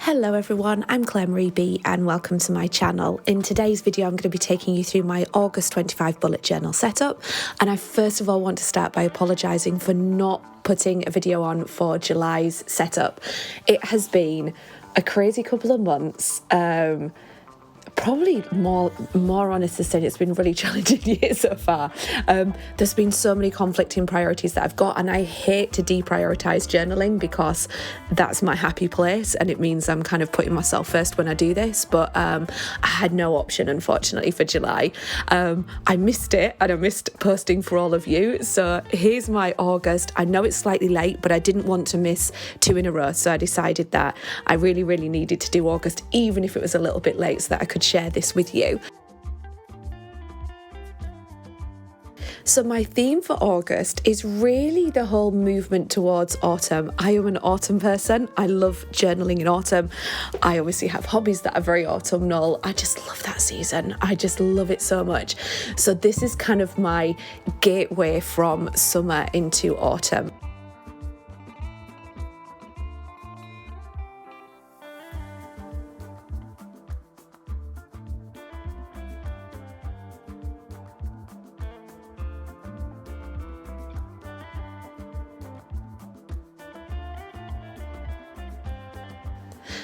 Hello everyone, I'm Claire Marie B and welcome to my channel. In today's video I'm going to be taking you through my August 25 bullet journal setup, and I first of all want to start by apologising for not putting a video on for July's setup. It has been a crazy couple of months. Probably more honest to say, it's been a really challenging year so far. There's been so many conflicting priorities that I've got, and I hate to deprioritise journaling because that's my happy place and it means I'm kind of putting myself first when I do this, but I had no option unfortunately for July. I missed it and I missed posting for all of you, so here's my August. I know it's slightly late, but I didn't want to miss 2 in a row, so I decided that I really needed to do August, even if it was a little bit late, so that I could share this with you. So my theme for August is really the whole movement towards autumn. I am an autumn person. I love journaling in autumn. I obviously have hobbies that are very autumnal. I just love that season. I just love it so much. So this is kind of my gateway from summer into autumn.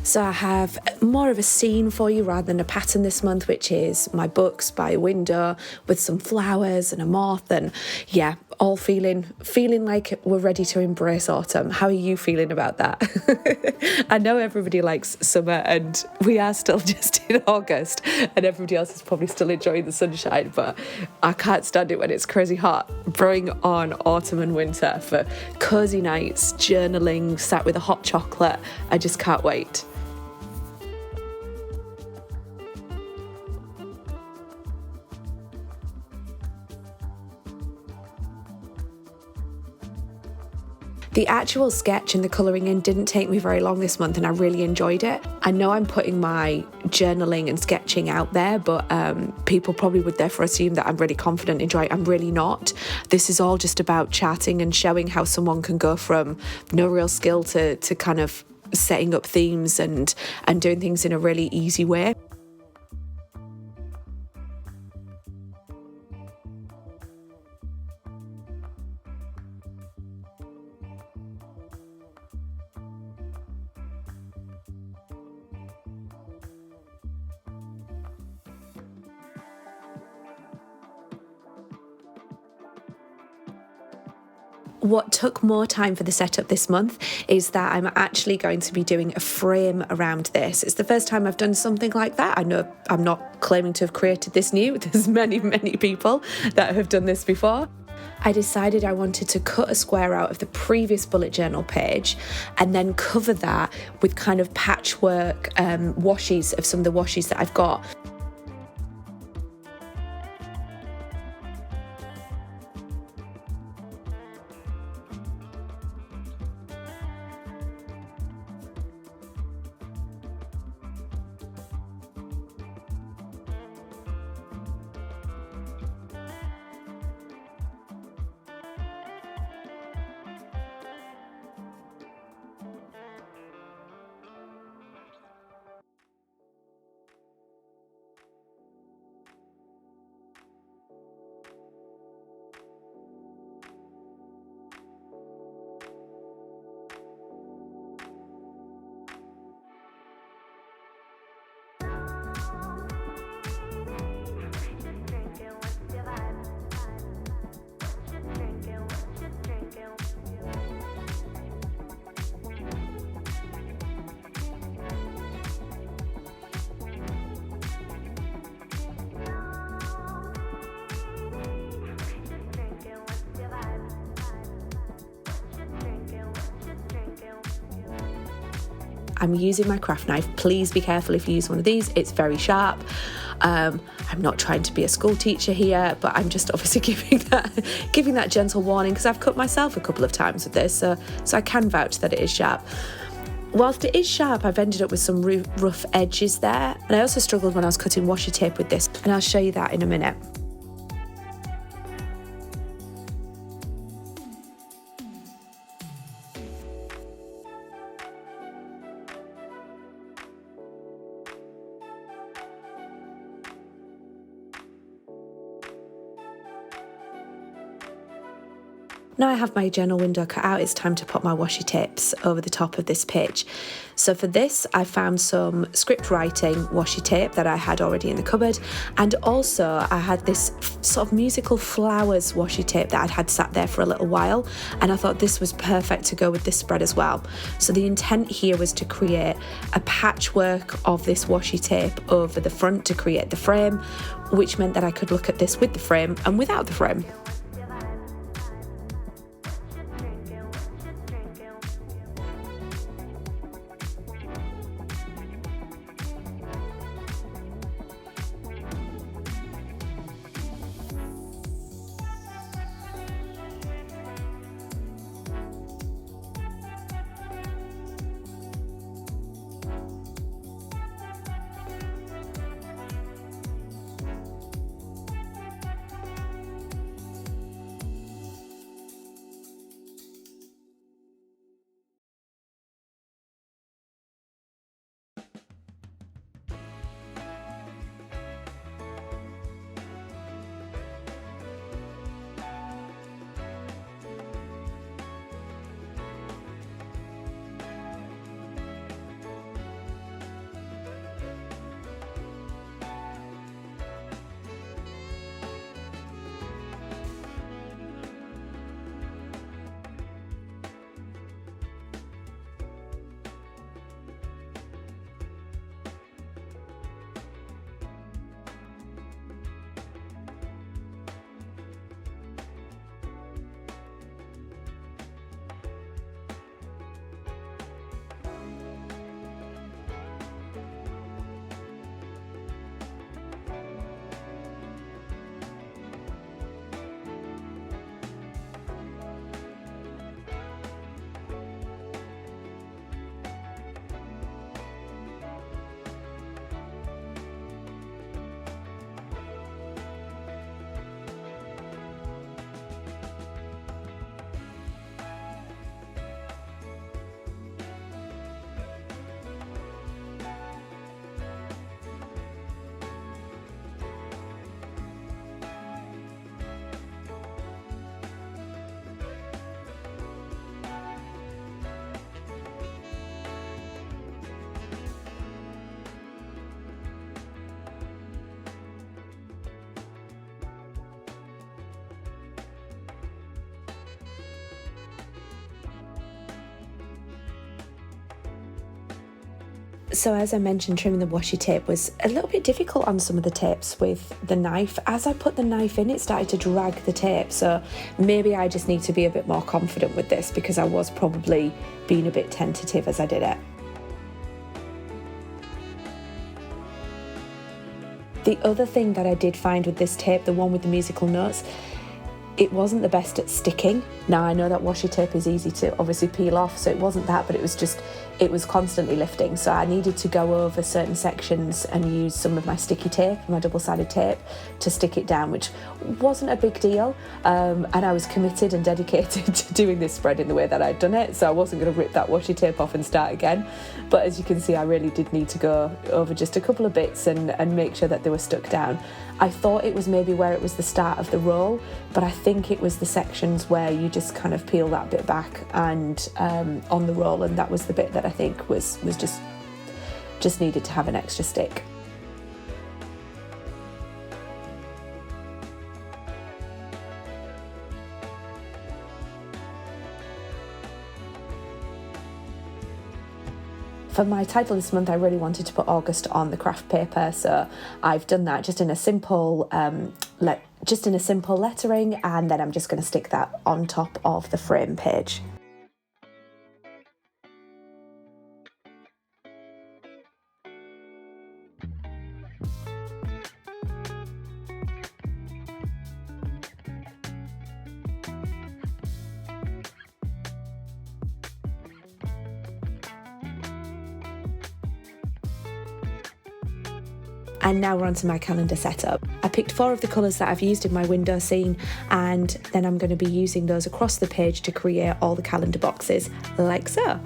So I have more of a scene for you rather than a pattern this month, which is my books by a window with some flowers and a moth, and yeah, all feeling like we're ready to embrace autumn. How are you feeling about that? I know everybody likes summer and we are still just in August and everybody else is probably still enjoying the sunshine, but I can't stand it when it's crazy hot. Bring on autumn and winter for cozy nights, journaling, sat with a hot chocolate. I just can't wait. The actual sketch and the colouring in didn't take me very long this month and I really enjoyed it. I know I'm putting my journaling and sketching out there, but people probably would therefore assume that I'm really confident in drawing. I'm really not. This is all just about chatting and showing how someone can go from no real skill to kind of setting up themes and doing things in a really easy way. What took more time for the setup this month is that I'm actually going to be doing a frame around this. It's the first time I've done something like that. I know I'm not claiming to have created this new. There's many people that have done this before. I decided I wanted to cut a square out of the previous bullet journal page and then cover that with kind of patchwork washes of some of the washes that I've got. I'm using my craft knife. Please be careful if you use one of these. It's very sharp. I'm not trying to be a school teacher here, but I'm just obviously giving that gentle warning because I've cut myself a couple of times with this, so I can vouch that it is sharp. Whilst it is sharp, I've ended up with some rough edges there, and I also struggled when I was cutting washi tape with this, and I'll show you that in a minute. Now I have my journal window cut out, it's time to put my washi tapes over the top of this page. So for this, I found some script writing washi tape that I had already in the cupboard, and also I had this sort of musical flowers washi tape that I'd had sat there for a little while, and I thought this was perfect to go with this spread as well. So the intent here was to create a patchwork of this washi tape over the front to create the frame, which meant that I could look at this with the frame and without the frame. So as I mentioned, trimming the washi tape was a little bit difficult on some of the tapes with the knife. As I put the knife in, it started to drag the tape, so maybe I just need to be a bit more confident with this, because I was probably being a bit tentative as I did it. The other thing that I did find with this tape, the one with the musical notes, it wasn't the best at sticking. Now I know that washi tape is easy to obviously peel off, so it wasn't that, but it was constantly lifting. So I needed to go over certain sections and use some of my sticky tape, my double-sided tape, to stick it down, which wasn't a big deal. And I was committed and dedicated to doing this spread in the way that I'd done it, so I wasn't going to rip that washi tape off and start again. But as you can see, I really did need to go over just a couple of bits and make sure that they were stuck down. I thought it was maybe where it was the start of the roll, but I think it was the sections where you just kind of peel that bit back and on the roll, and that was the bit that I think was just needed to have an extra stick. For my title this month, I really wanted to put August on the craft paper, so I've done that just in a simple lettering, and then I'm just going to stick that on top of the frame page. And now we're onto my calendar setup. I picked 4 of the colours that I've used in my window scene, and then I'm going to be using those across the page to create all the calendar boxes, like so.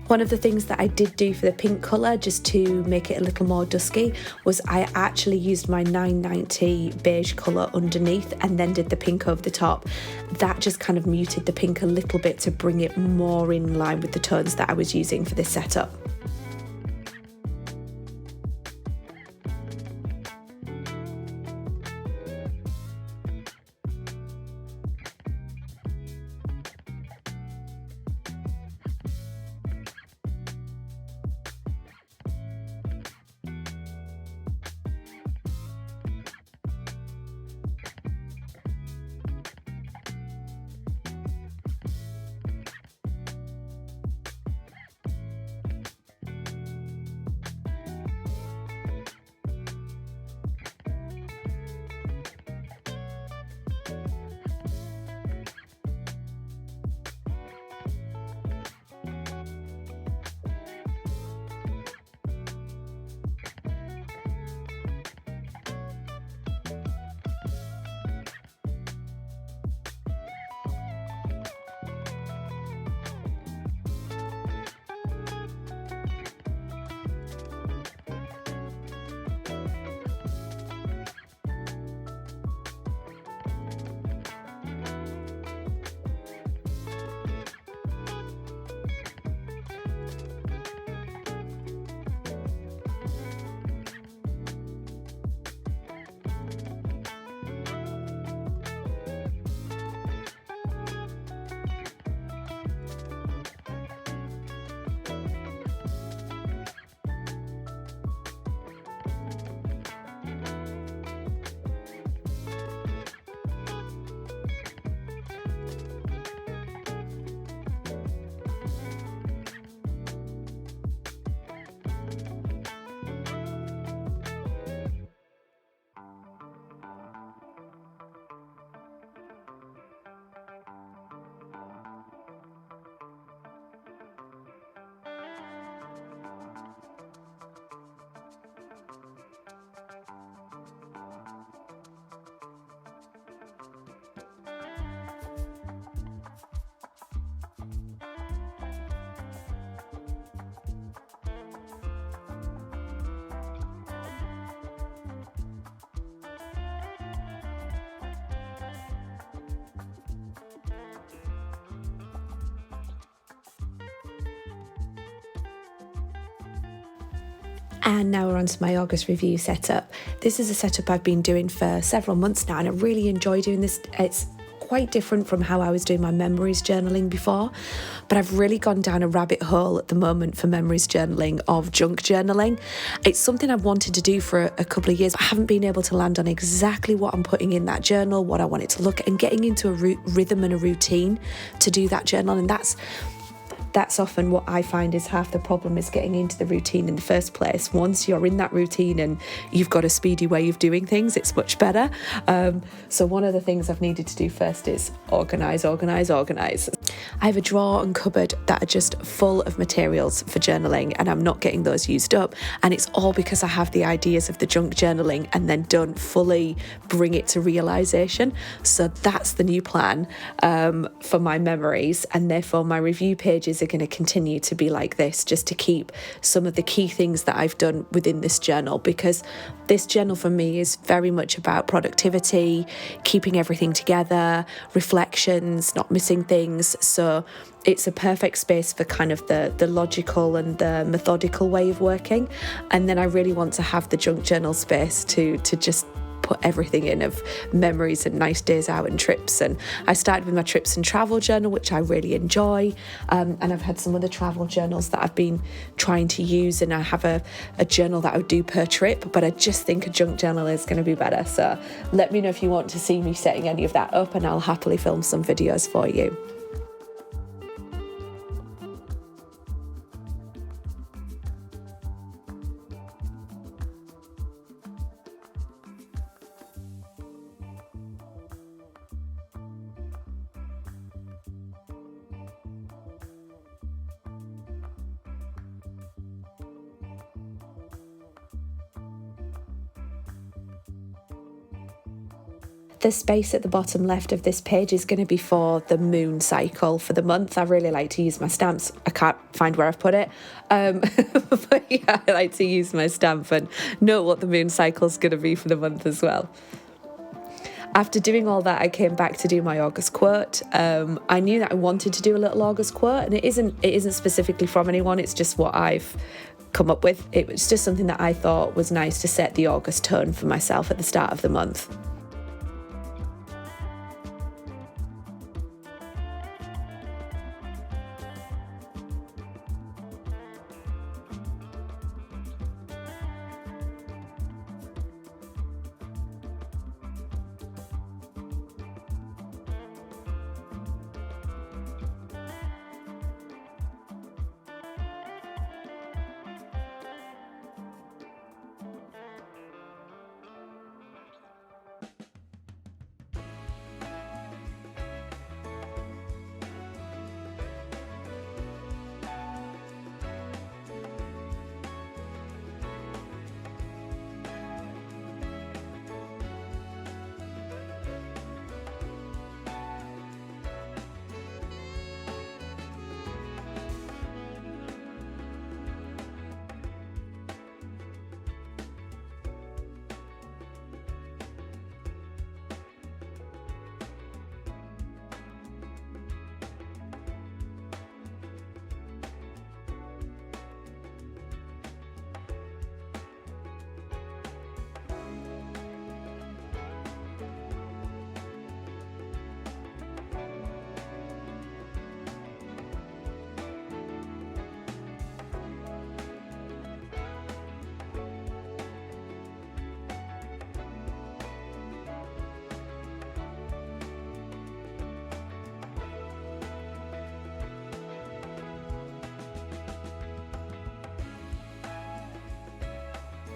One of the things that I did do for the pink colour, just to make it a little more dusky, was I actually used my 990 beige colour underneath and then did the pink over the top. That just kind of muted the pink a little bit to bring it more in line with the tones that I was using for this setup. And now we're on to my August review setup. This is a setup I've been doing for several months now, and I really enjoy doing this. It's quite different from how I was doing my memories journaling before, but I've really gone down a rabbit hole at the moment for memories journaling of junk journaling. It's something I've wanted to do for a couple of years, but I haven't been able to land on exactly what I'm putting in that journal, what I want it to look at, and getting into a rhythm and a routine to do that journal. And that's often what I find is half the problem, is getting into the routine in the first place. Once you're in that routine and you've got a speedy way of doing things, it's much better. So one of the things I've needed to do first is organise. I have a drawer and cupboard that are just full of materials for journaling, and I'm not getting those used up. And it's all because I have the ideas of the junk journaling and then don't fully bring it to realisation. So that's the new plan for my memories, and therefore my review pages are going to continue to be like this, just to keep some of the key things that I've done within this journal, because this journal for me is very much about productivity, keeping everything together, reflections, not missing things. So it's a perfect space for kind of the logical and the methodical way of working. And then I really want to have the junk journal space to just put everything in, of memories and nice days out and trips. And I started with my trips and travel journal, which I really enjoy, and I've had some other travel journals that I've been trying to use, and I have a journal that I would do per trip, but I just think a junk journal is going to be better. So let me know if you want to see me setting any of that up, and I'll happily film some videos for you. The space at the bottom left of this page is going to be for the moon cycle for the month. I really like to use my stamps. I can't find where I've put it. But yeah, I like to use my stamp and know what the moon cycle is going to be for the month as well. After doing all that, I came back to do my August quote. I knew that I wanted to do a little August quote, and it isn't specifically from anyone. It's just what I've come up with. It was just something that I thought was nice to set the August tone for myself at the start of the month.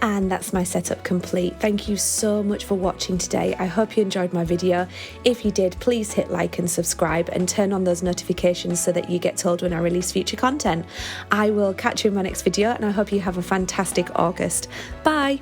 And that's my setup complete. Thank you so much for watching today. I hope you enjoyed my video. If you did, please hit like and subscribe and turn on those notifications so that you get told when I release future content. I will catch you in my next video, and I hope you have a fantastic August. Bye!